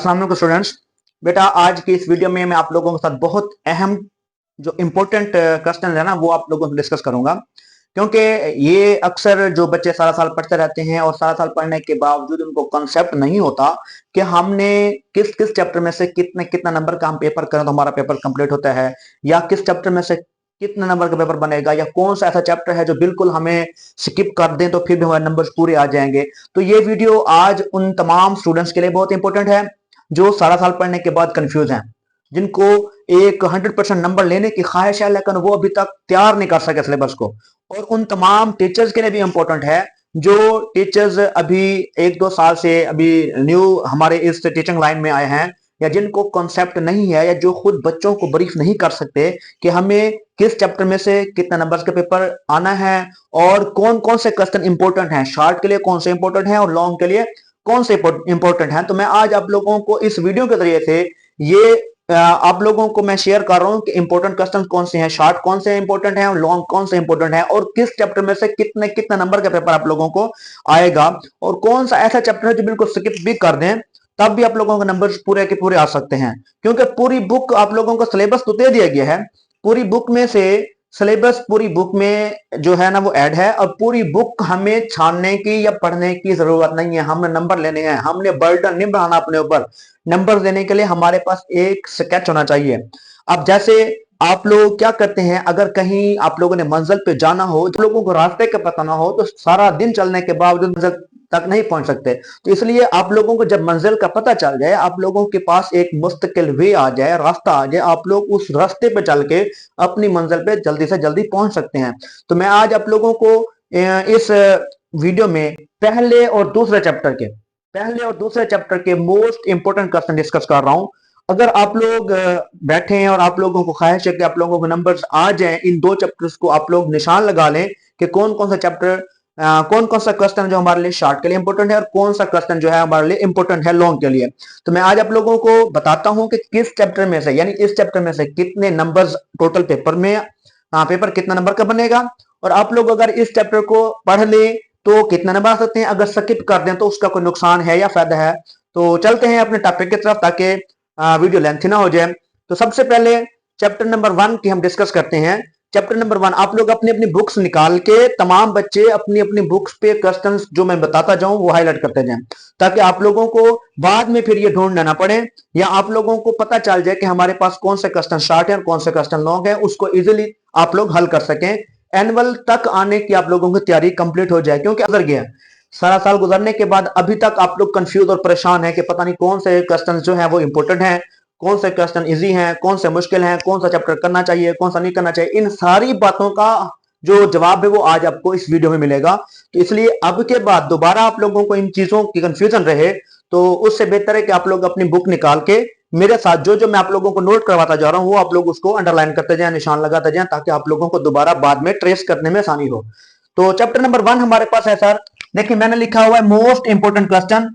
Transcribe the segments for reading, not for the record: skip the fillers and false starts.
अस्सलाम वालेकुम स्टूडेंट्स। बेटा आज की इस वीडियो में मैं आप लोगों के साथ बहुत अहम जो इम्पोर्टेंट क्वेश्चन है ना वो आप लोगों से डिस्कस करूंगा, क्योंकि ये अक्सर जो बच्चे सारा साल पढ़ते रहते हैं और सारा साल पढ़ने के बावजूद उनको कॉन्सेप्ट नहीं होता कि हमने किस किस चैप्टर में से कितने कितना नंबर का हम पेपर करें तो हमारा पेपर कंप्लीट होता है, या किस चैप्टर में से कितने नंबर का पेपर बनेगा, या कौन सा ऐसा चैप्टर है जो बिल्कुल हमें स्किप कर दें तो फिर भी हमारे नंबर्स पूरे आ जाएंगे। तो ये वीडियो आज उन तमाम स्टूडेंट्स के लिए बहुत इंपॉर्टेंट है जो सारा साल पढ़ने के बाद कंफ्यूज हैं, जिनको एक 100% नंबर लेने की ख्वाहिश है लेकिन वो अभी तक तैयार नहीं कर सके सिलेबस को। और उन तमाम टीचर्स के लिए भी इंपॉर्टेंट है जो टीचर्स अभी 1-2 साल से अभी न्यू हमारे इस टीचिंग लाइन में आए हैं, या जिनको कॉन्सेप्ट नहीं है, या जो खुद बच्चों को ब्रीफ नहीं कर सकते कि हमें किस चैप्टर में से कितने नंबर्स का पेपर आना है और कौन कौन से क्वेश्चन इंपॉर्टेंट हैं, शॉर्ट के लिए कौन से इंपॉर्टेंट हैं और लॉन्ग के लिए कौन से इंपॉर्टेंट हैं। तो मैं आज आप लोगों को इस वीडियो के जरिए से ये आप लोगों को मैं शेयर कर रहा हूं कि इंपॉर्टेंट क्वेश्चन कौन से हैं, शॉर्ट कौन से इंपॉर्टेंट हैं और लॉन्ग कौन से इंपॉर्टेंट हैं, और किस चैप्टर में से कितने कितने नंबर का पेपर आप लोगों को आएगा, और कौन सा ऐसा चैप्टर है जो बिल्कुल स्किप भी कर दें तब भी आप लोगों के नंबर पूरे के पूरे आ सकते हैं। क्योंकि पूरी बुक आप लोगों को सिलेबस तो दे दिया गया है, पूरी बुक में से सिलेबस पूरी बुक में जो है ना वो ऐड है, और पूरी बुक हमें छानने की या पढ़ने की जरूरत नहीं है। हमने नंबर लेने हैं, हमने बर्डन नहीं बढ़ाना अपने ऊपर। नंबर देने के लिए हमारे पास एक स्केच होना चाहिए। अब जैसे आप लोग क्या करते हैं, अगर कहीं आप लोगों ने मंजिल पे जाना हो, जो लोगों को रास्ते का पता ना हो तो सारा दिन चलने के बावजूद मंजिल तक नहीं पहुंच सकते। तो इसलिए आप लोगों को जब मंजिल का पता चल जाए, आप लोगों के पास एक मुस्तकिल वे आ जाए, रास्ता आ जाए, आप लोग उस रास्ते पे चल के अपनी मंजिल पे जल्दी से जल्दी पहुंच सकते हैं। तो मैं आज आप लोगों को इस वीडियो में पहले और दूसरे चैप्टर के मोस्ट इंपोर्टेंट क्वेश्चन डिस्कस कर रहा हूं। अगर आप लोग बैठे हैं और आप लोगों को ख्वाहिश है कि आप लोगों को नंबर्स आ जाएं, इन दो चैप्टर्स को आप लोग निशान लगा लें कि कौन कौन सा चैप्टर कौन कौन सा क्वेश्चन जो हमारे लिए शॉर्ट के लिए इंपॉर्टेंट है और कौन सा क्वेश्चन जो है हमारे लिए इंपॉर्टेंट है लॉन्ग के लिए। तो मैं आज आप लोगों को बताता हूं कि किस चैप्टर में से, यानी इस चैप्टर में से कितने नंबर्स टोटल पेपर में, पेपर कितना नंबर का बनेगा, और आप लोग अगर इस चैप्टर को पढ़ ले तो कितना नंबर आ सकते हैं, अगर स्किप कर दें तो उसका कोई नुकसान है या फायदा है। तो चलते हैं अपने टॉपिक की तरफ ताकि वीडियो लेंथी ना हो जाए। तो सबसे पहले चैप्टर नंबर 1 की हम डिस्कस करते हैं। चैप्टर नंबर 1 आप लोग अपनी अपनी बुक्स निकाल के, तमाम बच्चे अपनी अपनी बुक्स पे क्वेश्चंस जो मैं बताता जाऊं वो हाईलाइट करते जाएं, ताकि आप लोगों को बाद में फिर ये ढूंढना ना पड़े, या आप लोगों को पता चल जाए कि हमारे पास कौन से क्वेश्चन शॉर्ट है और कौन से क्वेश्चन लॉन्ग है, उसको इजिली आप लोग हल कर सकें। एनुअल तक आने की आप लोगों की तैयारी कंप्लीट हो जाए, क्योंकि गुजर गया सारा साल गुजरने के बाद अभी तक आप लोग कंफ्यूज और परेशान है कि पता नहीं कौन से क्वेश्चन जो है वो इंपॉर्टेंट है, कौन से क्वेश्चन इजी हैं, कौन से मुश्किल हैं, कौन सा चैप्टर करना चाहिए, कौन सा नहीं करना चाहिए। इन सारी बातों का जो जवाब है वो आज आपको इस वीडियो में मिलेगा। तो इसलिए अब के बाद दोबारा आप लोगों को इन चीजों की कंफ्यूजन रहे तो उससे बेहतर है कि आप लोग अपनी बुक निकाल के मेरे साथ जो जो मैं आप लोगों को नोट करवाता जा रहा हूं वो आप लोग उसको अंडरलाइन करते जाएं, निशान लगाते जाएं, ताकि आप लोगों को दोबारा बाद में ट्रेस करने में आसानी हो। तो चैप्टर नंबर 1 हमारे पास है सर, देखिए मैंने लिखा हुआ है most important question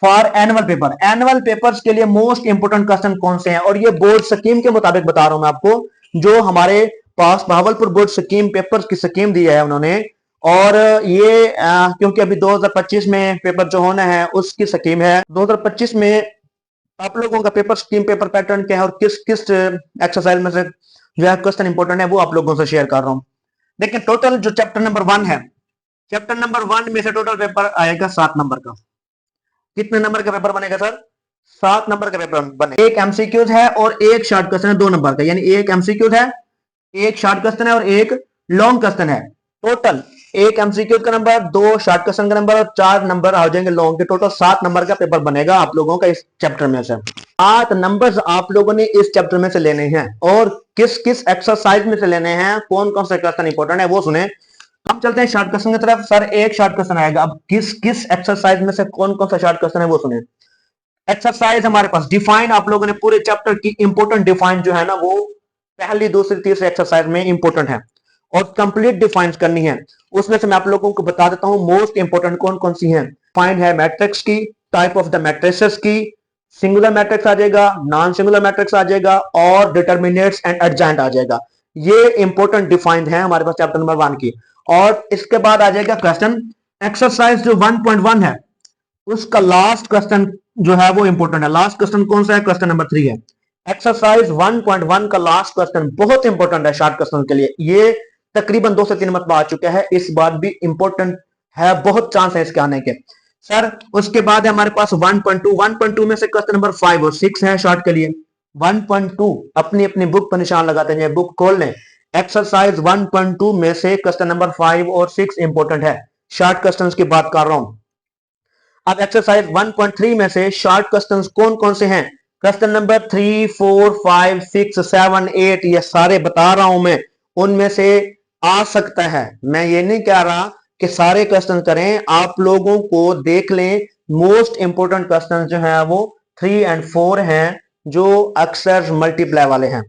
for annual paper. Annual papers के लिए मोस्ट इंपोर्टेंट क्वेश्चन कौन से हैं, और ये बोर्ड स्कीम के मुताबिक बता रहा हूं मैं आपको, जो हमारे पास बहावलपुर बोर्ड स्कीम पेपर्स की स्कीम दी है उन्होंने। और ये क्योंकि अभी 2025 में पेपर जो होना है उसकी स्कीम है। 2025 में आप लोगों का पेपर स्कीम पेपर पैटर्न क्या है और किस किस एक्सरसाइज में से जो है क्वेश्चन इंपॉर्टेंट है वो आप लोगों से शेयर कर रहा हूं। देखिए टोटल जो चैप्टर नंबर 1 है, चैप्टर नंबर 1 में से टोटल पेपर आएगा 7 नंबर का। कितने नंबर का पेपर बनेगा सर? 7 नंबर का पेपर बनेगा। एक एमसीक्यूज है और एक शॉर्ट क्वेश्चन है 2 नंबर का, यानी एक एमसीक्यूज है, एक शॉर्ट क्वेश्चन है और एक लॉन्ग क्वेश्चन है। टोटल एक एमसीक्यूज का नंबर, 2 शॉर्ट क्वेश्चन का नंबर और 4 नंबर आ जाएंगे लॉन्ग के। टोटल 7 नंबर का पेपर बनेगा आप लोगों का इस चैप्टर में से। 8 नंबर्स आप लोगों ने इस चैप्टर में से लेने हैं, और किस किस एक्सरसाइज में से लेने हैं, कौन कौन से क्वेश्चन इंपॉर्टेंट है वो सुने। हम चलते हैं शॉर्ट क्वेश्चन की तरफ। सर एक शॉर्ट क्वेश्चन आएगा, अब किस किस एक्सरसाइज में से कौन कौन सा शॉर्ट क्वेश्चन है वो सुने। एक्सरसाइज हमारे पास डिफाइन, आप लोगों ने पूरे चैप्टर की इंपोर्टेंट डिफाइन जो है ना वो पहली दूसरी तीसरी एक्सरसाइज में इंपोर्टेंट है और कंप्लीट डिफाइन करनी है। उसमें से मैं आप लोगों को बता देता हूं मोस्ट इंपोर्टेंट कौन कौन सी हैं। फाइंड है मैट्रिक्स की, टाइप ऑफ द मैट्रिसेस की, सिंगुलर मैट्रिक्स आ जाएगा, नॉन सिंगुलर मैट्रिक्स आ जाएगा, और डिटर्मिनेट्स एंड एडजॉइंट आ जाएगा। ये इंपोर्टेंट डिफाइंड है हमारे पास चैप्टर नंबर 1 की। और इसके बाद आ जाएगा क्वेश्चन एक्सरसाइज जो 1.1 है उसका लास्ट क्वेश्चन जो है वो इंपॉर्टेंट है। लास्ट क्वेश्चन कौन सा है? क्वेश्चन नंबर 3 है। एक्सरसाइज 1.1 का लास्ट क्वेश्चन बहुत इंपॉर्टेंट है शॉर्ट क्वेश्चन के लिए। ये तकरीबन 2 से 3 मरतबा आ चुका है, इस बार भी इंपॉर्टेंट है, बहुत चांस है इसके आने के सर। उसके बाद है हमारे पास 1.2। 1.2 में से क्वेश्चन नंबर 5 और 6 है शॉर्ट के लिए। 1.2 अपनी अपनी बुक पर निशान लगाते हैं, बुक खोल लें। एक्सरसाइज 1.2 में से क्वेश्चन नंबर 5 और 6 इंपॉर्टेंट है, शॉर्ट क्वेश्चन की बात कर रहा हूं। अब एक्सरसाइज 1.3 में से शॉर्ट क्वेश्चंस कौन कौन से हैं? क्वेश्चन नंबर 3, 4, 5, 6, 7, 8 ये सारे बता रहा हूं मैं, उनमें से आ सकता है। मैं ये नहीं कह रहा कि सारे क्वेश्चन करें, आप लोगों को देख लें मोस्ट इंपोर्टेंट क्वेश्चन जो है वो 3 और 4 हैं, जो अक्सर मल्टीप्लाई वाले हैं।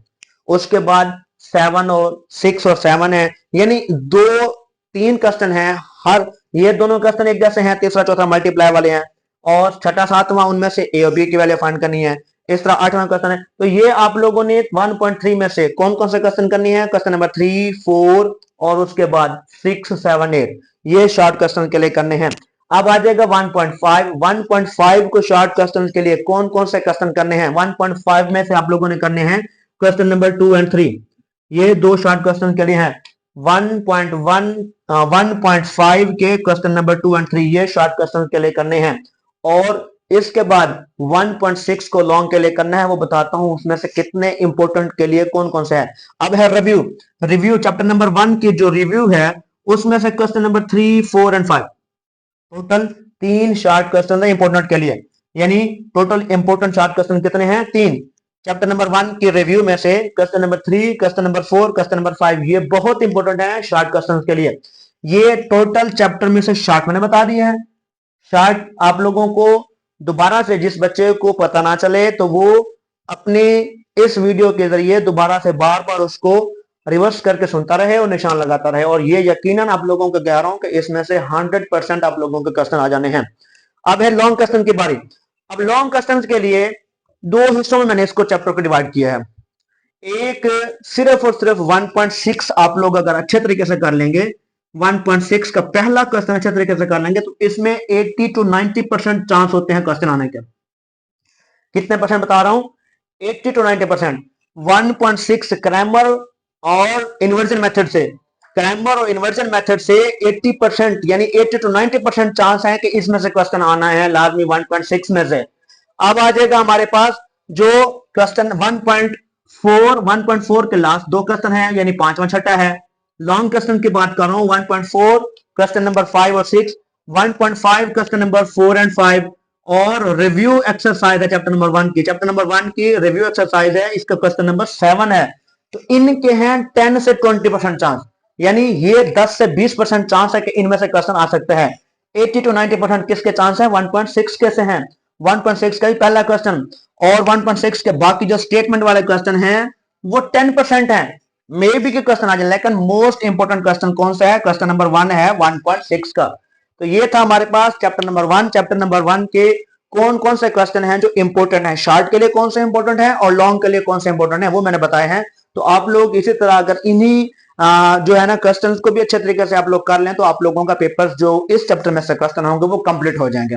उसके बाद 7 और 6 और 7 है, यानी 2-3 क्वेश्चन हैं हर, ये दोनों क्वेश्चन एक जैसे हैं, तीसरा चौथा मल्टीप्लाई वाले हैं, और छठा सातवां उनमें से ए और बी की वैल्यू फाइंड करनी है। इस तरह 8वां क्वेश्चन है। तो ये आप लोगों ने 1.3 में से कौन कौन से क्वेश्चन करनी है? क्वेश्चन नंबर 3, 4 और उसके बाद 6, 7, 8 ये शॉर्ट क्वेश्चन के लिए करने हैं। अब आ जाएगा 1.5। 1.5 को शॉर्ट क्वेश्चन के लिए कौन कौन से क्वेश्चन करने हैं? 1.5 में से आप लोगों ने करने हैं क्वेश्चन नंबर 2 और 3, ये दो शॉर्ट क्वेश्चन के लिए हैं। 1.1 1.5 के क्वेश्चन नंबर 2 और 3 ये शॉर्ट क्वेश्चन के लिए करने हैं। और इसके बाद 1.6 को लॉन्ग के लिए करना है, वो बताता हूं उसमें से कितने इंपोर्टेंट के लिए कौन कौन से है। अब है रिव्यू चैप्टर नंबर 1 की जो रिव्यू है उसमें से क्वेश्चन नंबर 3, 4 और 5 टोटल 3 शॉर्ट क्वेश्चन है इंपोर्टेंट के लिए। यानी टोटल इंपोर्टेंट शॉर्ट क्वेश्चन कितने हैं? 3। चैप्टर नंबर 1 की रिव्यू में से question number 3, question number 4, question number 5 ये बहुत इंपॉर्टेंट है शॉर्ट क्वेश्चन के लिए। ये टोटल चैप्टर में से शॉर्ट मैंने बता दिया है। शॉर्ट आप लोगों को दोबारा से, जिस बच्चे को पता ना चले तो वो अपने इस वीडियो के जरिए दोबारा से बार बार उसको रिवर्स करके सुनता रहे और निशान लगाता रहे, और ये यकीनन आप लोगों को कह रहा हूं कि इसमें से 100% आप लोगों के क्वेश्चन आ जाने हैं। अब है लॉन्ग क्वेश्चन की बारी। अब लॉन्ग क्वेश्चन के लिए 2 हिस्सों में मैंने इसको चैप्टर को डिवाइड किया है। एक सिर्फ और सिर्फ 1.6 आप लोग अगर अच्छे तरीके से कर लेंगे, 1.6 का पहला क्वेश्चन अच्छे तरीके से कर लेंगे तो इसमें 80 to 90% चांस होते हैं क्वेश्चन आने के। कितने परसेंट बता रहा हूं? 80 to 90%। 1.6 क्रैमर और इन्वर्जन मेथड से, क्रैमर और इन्वर्जन मेथड से 80% यानी 80 to 90% चांस है कि इसमें से क्वेश्चन आना है लाजमी 1.6 में से। अब आ जाएगा हमारे पास जो क्वेश्चन 1.4 के लास्ट 2 क्वेश्चन है, यानी 5वां छठा है। लॉन्ग क्वेश्चन की बात कर रहा हूं 1.4 क्वेश्चन नंबर 5 और 6, 1.5 क्वेश्चन नंबर 4 और 5, और रिव्यू एक्सरसाइज है चैप्टर नंबर 1 की। चैप्टर नंबर 1 की रिव्यू एक्सरसाइज है, इसका क्वेश्चन नंबर 7 है। तो इनके हैं 10 से 20% चांस, यानी ये 10 से 20% चांस है कि इनमें से क्वेश्चन आ सकते हैं। 80 to 90% किसके चांस है? 1.6 के से हैं। 1.6 का ही पहला क्वेश्चन और 1.6 के बाकी जो स्टेटमेंट वाले क्वेश्चन हैं वो 10% है। मे बी के क्वेश्चन आ जाए, लेकिन मोस्ट इंपोर्टेंट क्वेश्चन कौन सा है? क्वेश्चन नंबर 1 है 1.6 का। तो ये था हमारे पास चैप्टर नंबर 1। चैप्टर नंबर 1 के कौन कौन से क्वेश्चन हैं जो इंपोर्टेंट है, शॉर्ट के लिए कौन से इंपोर्टेंट है और लॉन्ग के लिए कौन से इंपोर्टेंट है, वो मैंने बताए हैं। तो आप लोग इसी तरह अगर इन्हीं जो है ना क्वेश्चंस को भी अच्छे तरीके से आप लोग कर लें तो आप लोगों का पेपर जो इस चैप्टर में से क्वेश्चन होंगे वो कंप्लीट हो जाएंगे।